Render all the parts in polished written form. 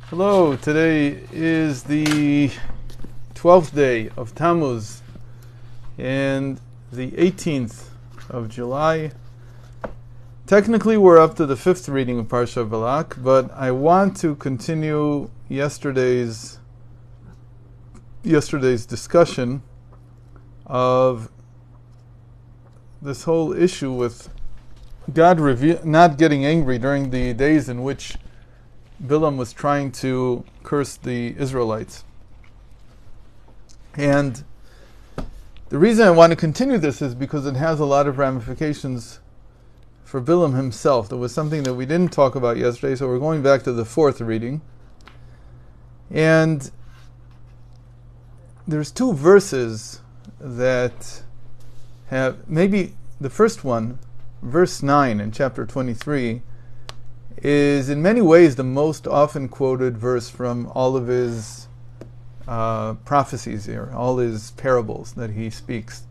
Hello, today is the 12th day of Tammuz and the 18th of July. Technically we're up to the 5th reading of Parsha Balak, but I want to continue yesterday's discussion of this whole issue with God not getting angry during the days in which Balaam was trying to curse the Israelites. And the reason I want to continue this is because it has a lot of ramifications for Balaam himself. There was something that we didn't talk about yesterday, so we're going back to the 4th reading. And there's two verses that have, maybe the first one, verse 9 in chapter 23, is in many ways the most often quoted verse from all of his prophecies here, all his parables that he speaks.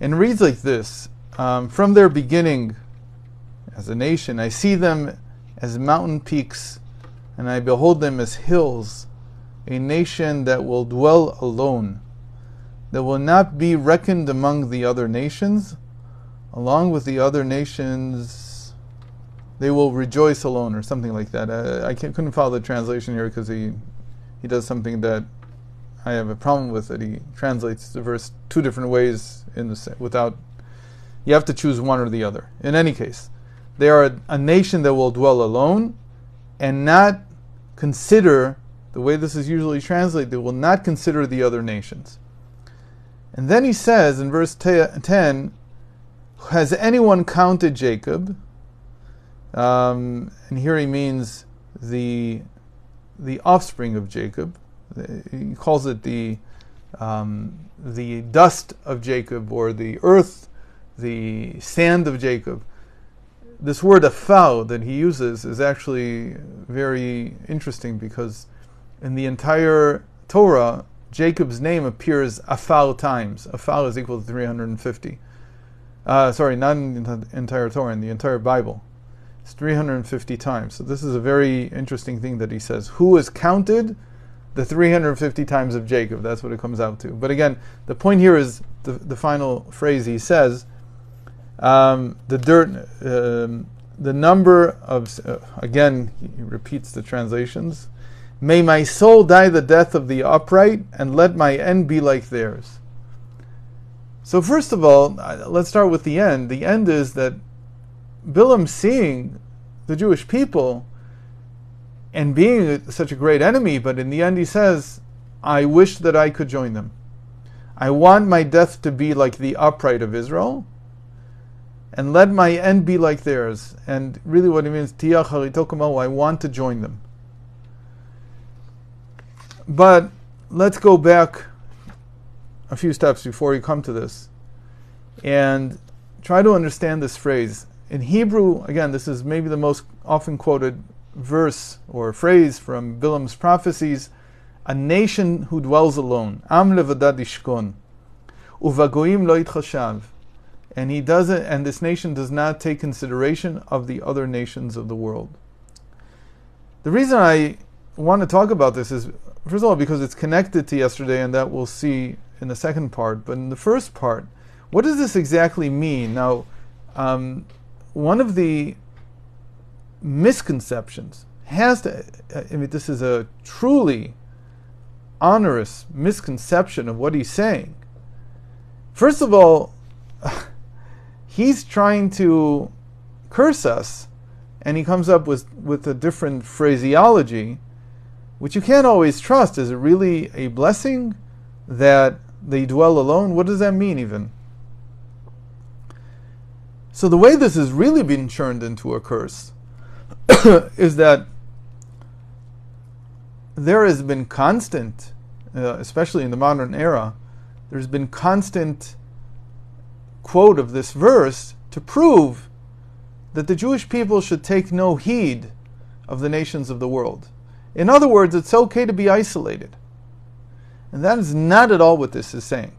And it reads like this: from their beginning as a nation, I see them as mountain peaks, and I behold them as hills, a nation that will dwell alone, that will not be reckoned among the other nations. Along with the other nations, they will rejoice alone, or something like that. I couldn't follow the translation here because he does something that I have a problem with. That he translates the verse two different ways without. You have to choose one or the other. In any case, they are a nation that will dwell alone, and not consider the way this is usually translated. They will not consider the other nations. And then he says in verse 10, "Has anyone counted Jacob?" And here he means the offspring of Jacob. He calls it the dust of Jacob, or the earth, the sand of Jacob. This word afal that he uses is actually very interesting, because in the entire Torah, Jacob's name appears afal times. Afal is equal to 350. Sorry, not in the entire Torah, in the entire Bible. It's 350 times. So this is a very interesting thing that he says. Who has counted the 350 times of Jacob? That's what it comes out to. But again, the point here is the final phrase he says. The number of, again, he repeats the translations. May my soul die the death of the upright, and let my end be like theirs. So first of all, let's start with the end. The end is that Balaam, seeing the Jewish people and being such a great enemy, but in the end he says, I wish that I could join them. I want my death to be like the upright of Israel, and let my end be like theirs. And really what it means, I want to join them. But let's go back a few steps before we come to this and try to understand this phrase. In Hebrew, again, this is maybe the most often quoted verse or phrase from Balaam's prophecies: a nation who dwells alone. Am levadad yishkon, uvagoim lo yitchashav. And he doesn't, and this nation does not take consideration of the other nations of the world. The reason I want to talk about this is, first of all, because it's connected to yesterday, and that we'll see in the second part. But in the first part, what does this exactly mean? Now, one of the misconceptions this is a truly onerous misconception of what he's saying. First of all, he's trying to curse us, and he comes up with a different phraseology, which you can't always trust. Is it really a blessing that they dwell alone? What does that mean even? So the way this has really been turned into a curse is that there has been constant, especially in the modern era, there's been constant quote of this verse to prove that the Jewish people should take no heed of the nations of the world. In other words, it's okay to be isolated. And that is not at all what this is saying.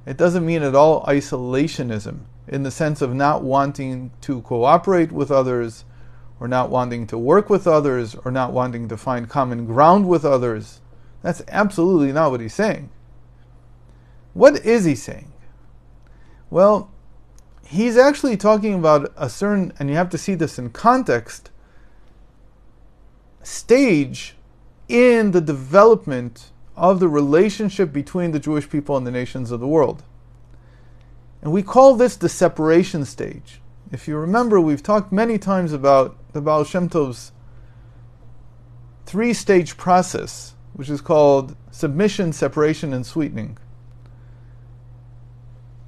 It doesn't mean at all isolationism, in the sense of not wanting to cooperate with others or not wanting to work with others, or not wanting to find common ground with others. That's absolutely not what he's saying. What is he saying? Well, he's actually talking about a certain, and you have to see this in context, stage in the development of the relationship between the Jewish people and the nations of the world. And we call this the separation stage. If you remember, we've talked many times about the Baal Shem Tov's three-stage process, which is called submission, separation, and sweetening.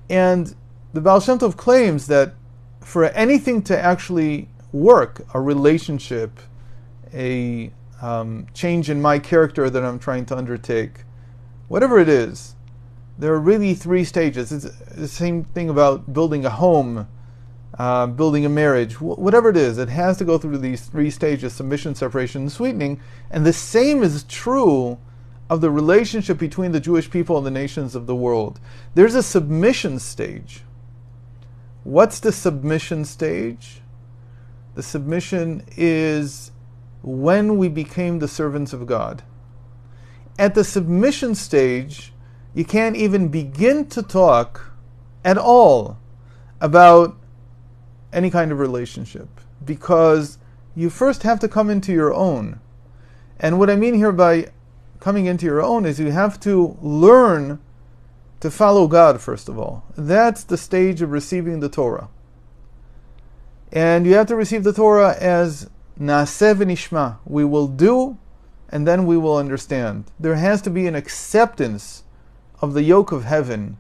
And the Baal Shem Tov claims that for anything to actually work, a relationship, a change in my character that I'm trying to undertake, whatever it is, there are really three stages. It's the same thing about building a home, building a marriage, whatever it is, it has to go through these three stages: submission, separation, and sweetening. And the same is true of the relationship between the Jewish people and the nations of the world. There's a submission stage. What's the submission stage? The submission is when we became the servants of God. At the submission stage, you can't even begin to talk at all about any kind of relationship, because you first have to come into your own. And what I mean here by coming into your own is you have to learn to follow God, first of all. That's the stage of receiving the Torah. And you have to receive the Torah as Naaseh v'nishma. We will do, and then we will understand. There has to be an acceptance of the yoke of heaven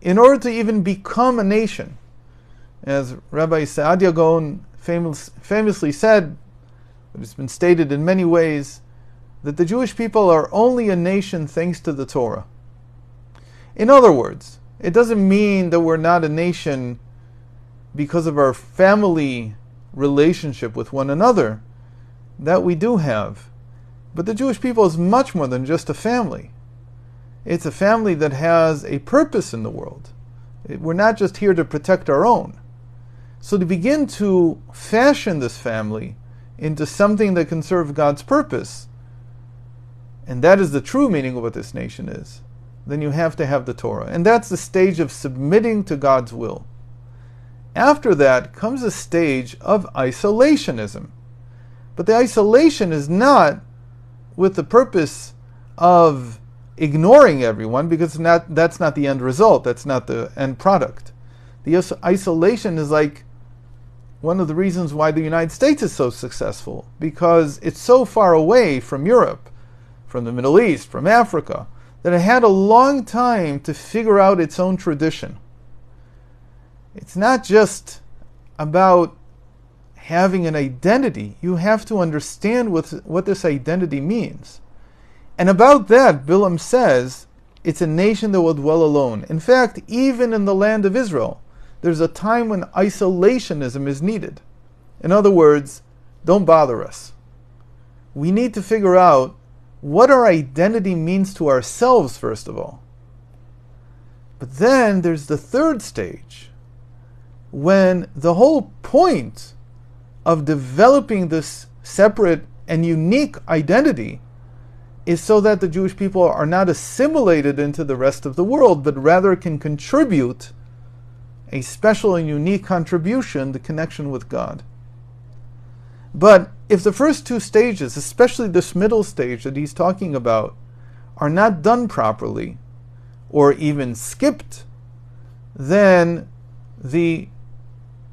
in order to even become a nation. As Rabbi Saadia Gaon famously said, but it's been stated in many ways, that the Jewish people are only a nation thanks to the Torah. In other words, it doesn't mean that we're not a nation because of our family relationship with one another. That we do have. But the Jewish people is much more than just a family. It's a family that has a purpose in the world. We're not just here to protect our own. So to begin to fashion this family into something that can serve God's purpose, and that is the true meaning of what this nation is, then you have to have the Torah. And that's the stage of submitting to God's will. After that comes a stage of isolationism. But the isolation is not with the purpose of ignoring everyone, because that's not the end result, that's not the end product. The isolation is like one of the reasons why the United States is so successful, because it's so far away from Europe, from the Middle East, from Africa, that it had a long time to figure out its own tradition. It's not just about having an identity. You have to understand what this identity means. And about that, Balaam says, it's a nation that will dwell alone. In fact, even in the land of Israel, there's a time when isolationism is needed. In other words, don't bother us. We need to figure out what our identity means to ourselves, first of all. But then there's the third stage, when the whole point of developing this separate and unique identity is so that the Jewish people are not assimilated into the rest of the world, but rather can contribute a special and unique contribution, the connection with God. But if the first two stages, especially this middle stage that he's talking about, are not done properly, or even skipped, then the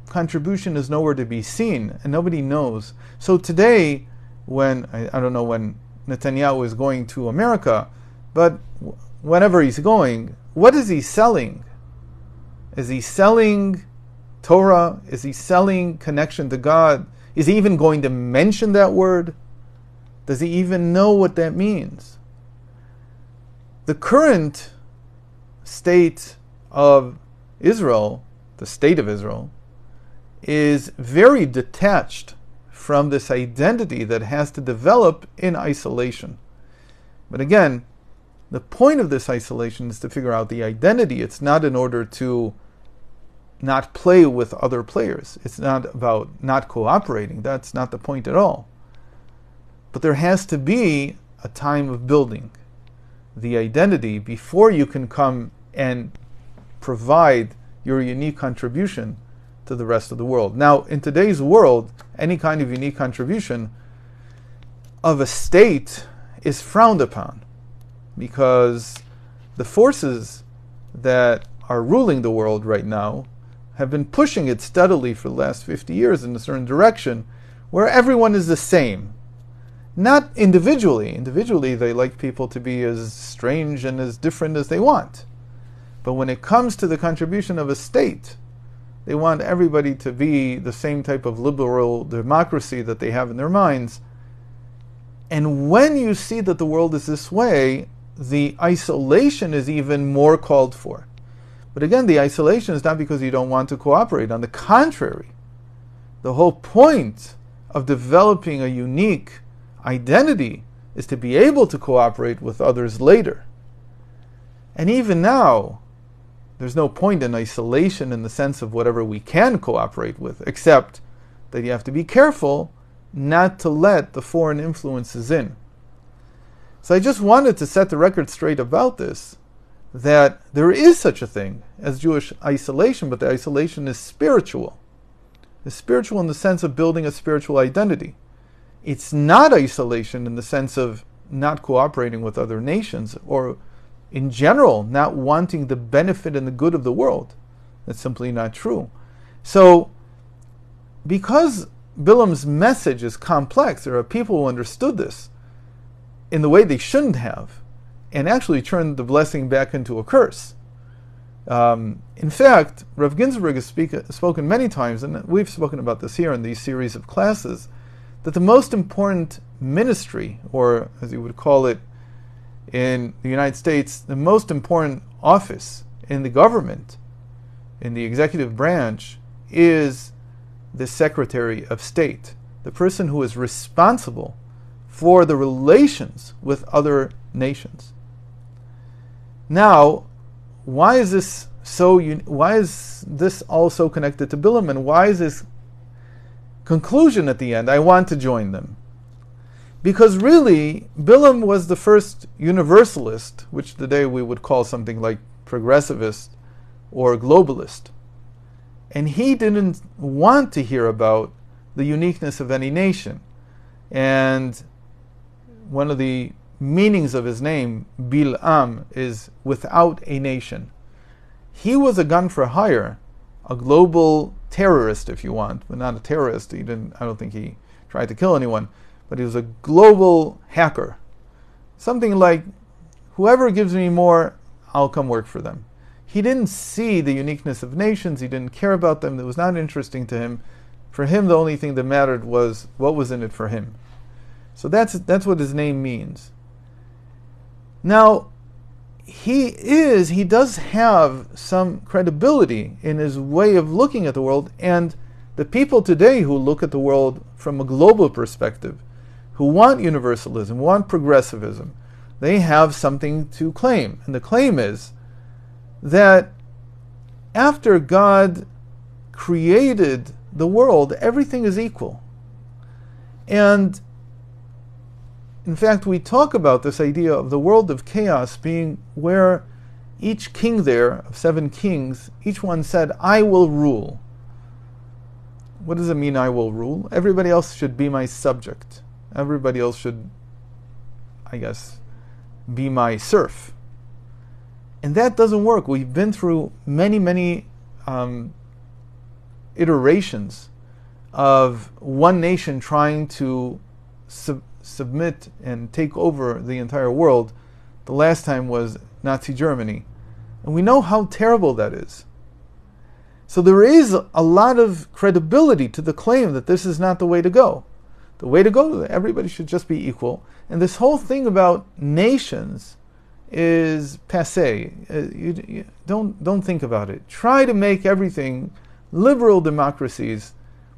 contribution is nowhere to be seen, and nobody knows. So today, when, I don't know when Netanyahu is going to America, but whenever he's going, what is he selling? Is he selling Torah? Is he selling connection to God? Is he even going to mention that word? Does he even know what that means? The current state of Israel, the state of Israel, is very detached from this identity that has to develop in isolation. But again, the point of this isolation is to figure out the identity. It's not in order to not play with other players. It's not about not cooperating. That's not the point at all. But there has to be a time of building the identity before you can come and provide your unique contribution to the rest of the world. Now, in today's world, any kind of unique contribution of a state is frowned upon because the forces that are ruling the world right now have been pushing it steadily for the last 50 years in a certain direction where everyone is the same. Not individually. Individually, they like people to be as strange and as different as they want. But when it comes to the contribution of a state, they want everybody to be the same type of liberal democracy that they have in their minds. And when you see that the world is this way, the isolation is even more called for. But again, the isolation is not because you don't want to cooperate. On the contrary, the whole point of developing a unique identity is to be able to cooperate with others later. And even now, there's no point in isolation in the sense of whatever we can cooperate with, except that you have to be careful not to let the foreign influences in. So I just wanted to set the record straight about this, that there is such a thing as Jewish isolation, but the isolation is spiritual. It's spiritual in the sense of building a spiritual identity. It's not isolation in the sense of not cooperating with other nations, or in general, not wanting the benefit and the good of the world. That's simply not true. So, because Balaam's message is complex, there are people who understood this in the way they shouldn't have, and actually turned the blessing back into a curse. In fact, Rav Ginsburg has spoken many times, and we've spoken about this here in these series of classes, that the most important ministry, or as you would call it in the United States, the most important office in the government, in the executive branch, is the Secretary of State, the person who is responsible for the relations with other nations. Now, why is this all so connected to Balaam, and why is this conclusion at the end, I want to join them? Because really, Balaam was the first universalist, which today we would call something like progressivist or globalist. And he didn't want to hear about the uniqueness of any nation. And one of the meanings of his name, Balaam, is without a nation. He was a gun for hire, a global terrorist, if you want, but not a terrorist. I don't think he tried to kill anyone, but he was a global hacker. Something like, whoever gives me more, I'll come work for them. He didn't see the uniqueness of nations. He didn't care about them. It was not interesting to him. For him, the only thing that mattered was what was in it for him. So that's what his name means. Now, he does have some credibility in his way of looking at the world, and the people today who look at the world from a global perspective, who want universalism, want progressivism, they have something to claim. And the claim is that after God created the world, everything is equal. And in fact, we talk about this idea of the world of chaos being where each king there, of 7 kings, each one said, I will rule. What does it mean, I will rule? Everybody else should be my subject. Everybody else should, I guess, be my serf. And that doesn't work. We've been through many iterations of one nation trying to submit and take over the entire world. The last time was Nazi Germany. And we know how terrible that is. So there is a lot of credibility to the claim that this is not the way to go. The way to go, everybody should just be equal. And this whole thing about nations is passé. You don't think about it. Try to make everything liberal democracies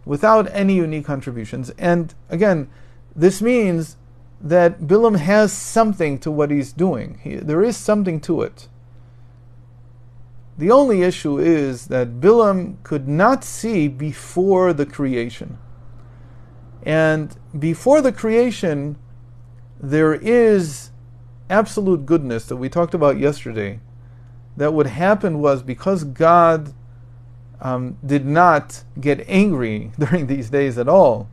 without any unique contributions. And again, this means that Balaam has something to what he's doing. There is something to it. The only issue is that Balaam could not see before the creation. And before the creation, there is absolute goodness that we talked about yesterday. That what happened was because God did not get angry during these days at all,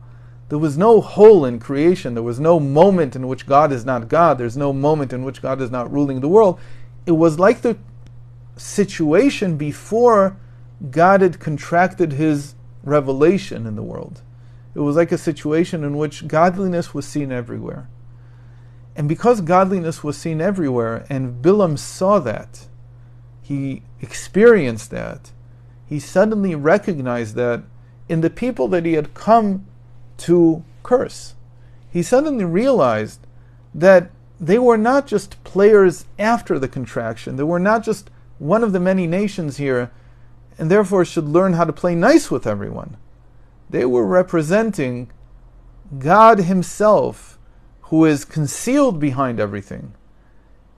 there was no hole in creation. There was no moment in which God is not God. There's no moment in which God is not ruling the world. It was like the situation before God had contracted his revelation in the world. It was like a situation in which godliness was seen everywhere. And because godliness was seen everywhere, and Balaam saw that, he experienced that, he suddenly recognized that in the people that he had come to curse, he suddenly realized that they were not just players after the contraction. They were not just one of the many nations here, and therefore should learn how to play nice with everyone. They were representing God himself, who is concealed behind everything.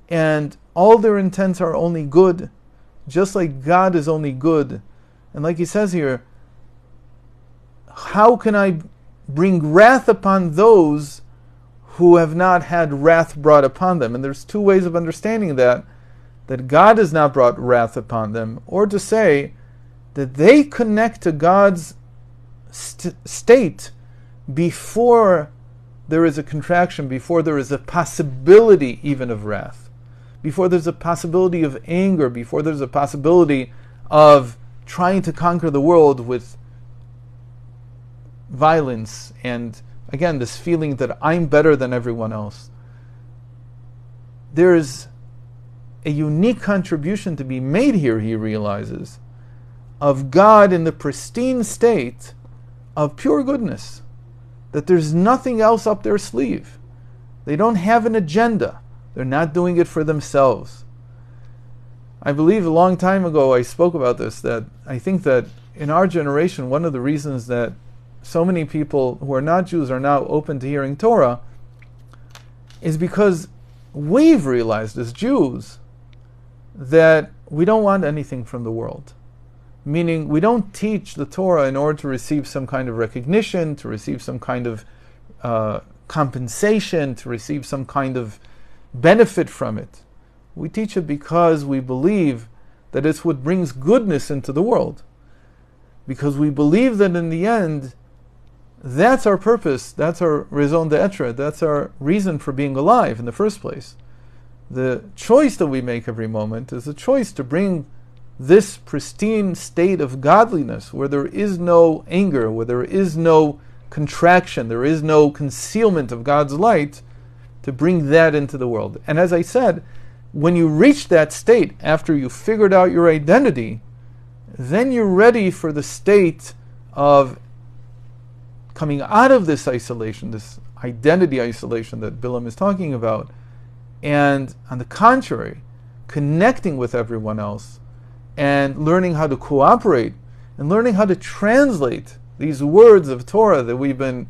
And all their intents are only good, just like God is only good. And like he says here, how can I bring wrath upon those who have not had wrath brought upon them? And there's two ways of understanding that God has not brought wrath upon them, or to say that they connect to God's state before there is a contraction, before there is a possibility even of wrath, before there's a possibility of anger, before there's a possibility of trying to conquer the world with violence, and again, this feeling that I'm better than everyone else. There's a unique contribution to be made here, he realizes, of God in the pristine state of pure goodness. That there's nothing else up their sleeve. They don't have an agenda. They're not doing it for themselves. I believe a long time ago I spoke about this, that I think that in our generation, one of the reasons that so many people who are not Jews are now open to hearing Torah is because we've realized as Jews that we don't want anything from the world. Meaning, we don't teach the Torah in order to receive some kind of recognition, to receive some kind of compensation, to receive some kind of benefit from it. We teach it because we believe that it's what brings goodness into the world. Because we believe that in the end, that's our purpose, that's our raison d'etre, that's our reason for being alive in the first place. The choice that we make every moment is a choice to bring this pristine state of godliness, where there is no anger, where there is no contraction, there is no concealment of God's light, to bring that into the world. And as I said, when you reach that state, after you figured out your identity, then you're ready for the state of coming out of this isolation, this identity isolation that Balaam is talking about, and on the contrary, connecting with everyone else, and learning how to cooperate, and learning how to translate these words of Torah that we've been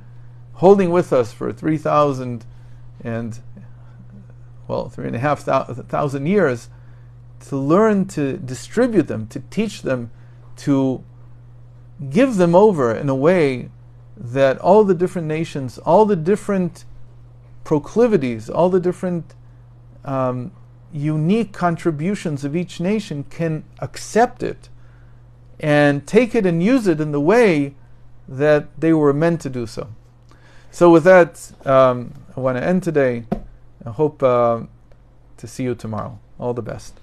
holding with us for 3,500 years, to learn to distribute them, to teach them, to give them over in a way that all the different nations, all the different proclivities, all the different unique contributions of each nation can accept it and take it and use it in the way that they were meant to do so. So with that, I want to end today. I hope to see you tomorrow. All the best.